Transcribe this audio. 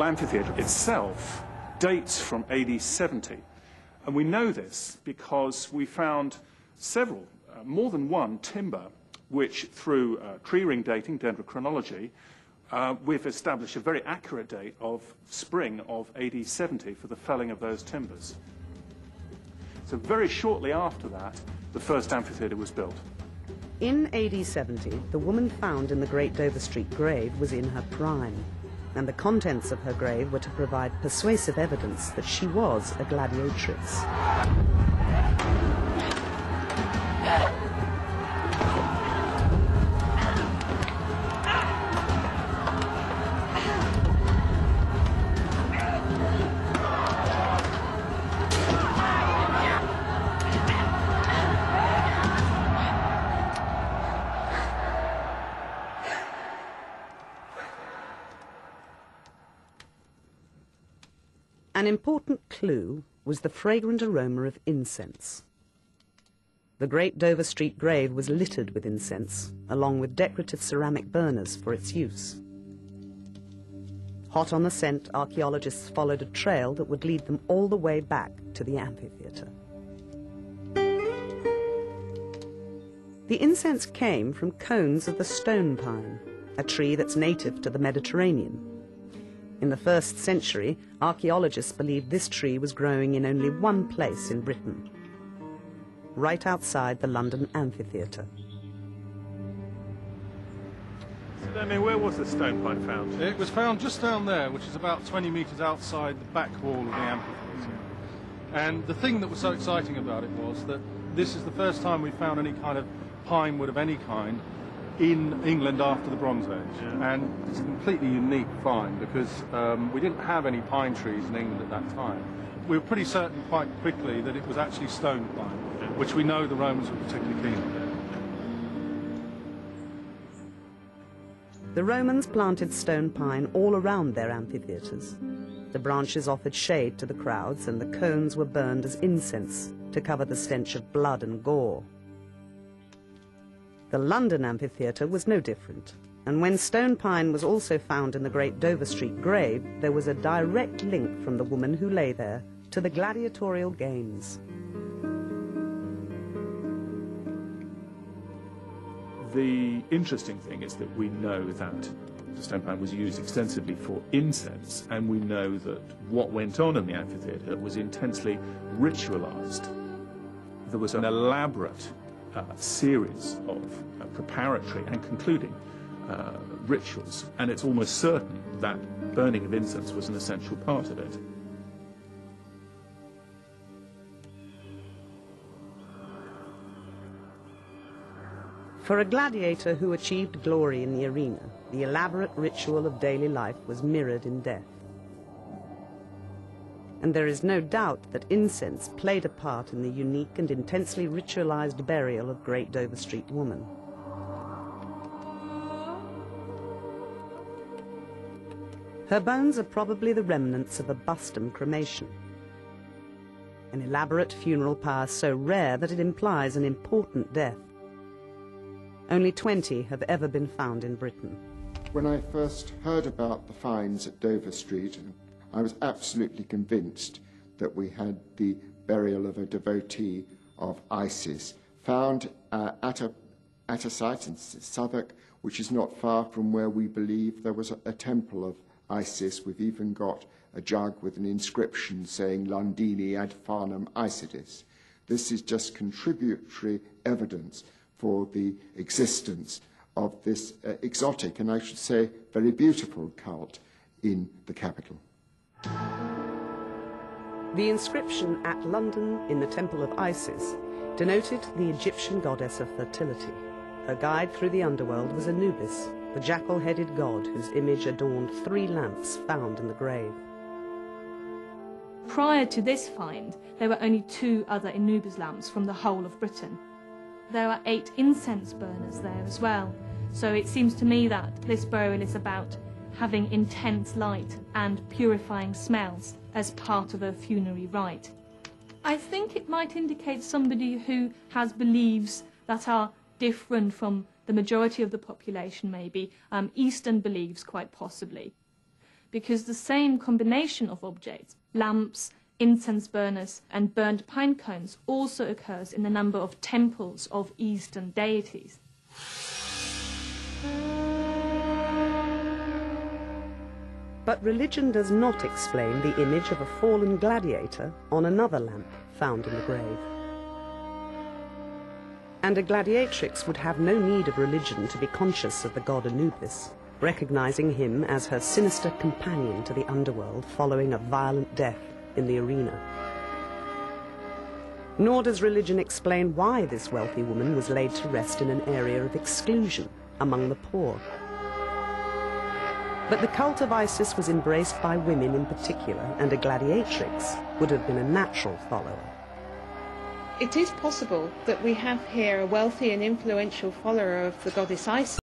whole amphitheatre itself dates from AD 70. And we know this because we found several, more than one, timber, which through tree ring dating, dendrochronology, we've established a very accurate date of spring of AD 70 for the felling of those timbers. So very shortly after that, the first amphitheatre was built. In AD 70, the woman found in the Great Dover Street grave was in her prime, and the contents of her grave were to provide persuasive evidence that she was a gladiatrix. An important clue was the fragrant aroma of incense. The Great Dover Street grave was littered with incense, along with decorative ceramic burners for its use. Hot on the scent, archaeologists followed a trail that would lead them all the way back to the amphitheatre. The incense came from cones of the stone pine, a tree that's native to the Mediterranean. In the 1st century, archaeologists believed this tree was growing in only one place in Britain, right outside the London amphitheatre. So, I mean, where was the stone pine found? It was found just down there, which is about 20 metres outside the back wall of the amphitheatre. And the thing that was so exciting about it was that this is the first time we found any kind of pine wood of any kind in England after the Bronze Age. Yeah. And it's a completely unique find because we didn't have any pine trees in England at that time. We were pretty certain quite quickly that it was actually stone pine, which we know the Romans were particularly keen on. The Romans planted stone pine all around their amphitheatres. The branches offered shade to the crowds and the cones were burned as incense to cover the stench of blood and gore. The London amphitheatre was no different, and when stone pine was also found in the Great Dover Street grave, there was a direct link from the woman who lay there to the gladiatorial games. The interesting thing is that we know that the stone pine was used extensively for incense, and we know that what went on in the amphitheatre was intensely ritualized. There was an elaborate series of preparatory and concluding rituals, and it's almost certain that burning of incense was an essential part of it. For a gladiator who achieved glory in the arena, the elaborate ritual of daily life was mirrored in death. And there is no doubt that incense played a part in the unique and intensely ritualized burial of Great Dover Street woman. Her bones are probably the remnants of a bustum cremation, an elaborate funeral pyre so rare that it implies an important death. Only 20 have ever been found in Britain. When I first heard about the finds at Dover Street, I was absolutely convinced that we had the burial of a devotee of Isis, found at a site in Southwark, which is not far from where we believe there was a temple of Isis. We've even got a jug with an inscription saying Londini ad Farnham Isidis. This is just contributory evidence for the existence of this exotic and I should say very beautiful cult in the capital. The inscription at London in the Temple of Isis denoted the Egyptian goddess of fertility. Her guide through the underworld was Anubis, the jackal-headed god whose image adorned 3 lamps found in the grave. Prior to this find, there were only 2 other Anubis lamps from the whole of Britain. There are 8 incense burners there as well, so it seems to me that this burial is about having intense light and purifying smells as part of a funerary rite. I think it might indicate somebody who has beliefs that are different from the majority of the population, maybe, Eastern beliefs quite possibly. because the same combination of objects, lamps, incense burners and burned pine cones, also occurs in a number of temples of Eastern deities. But religion does not explain the image of a fallen gladiator on another lamp found in the grave. And a gladiatrix would have no need of religion to be conscious of the god Anubis, recognizing him as her sinister companion to the underworld following a violent death in the arena. Nor does religion explain why this wealthy woman was laid to rest in an area of exclusion among the poor. But the cult of Isis was embraced by women in particular, and a gladiatrix would have been a natural follower. It is possible that we have here a wealthy and influential follower of the goddess Isis,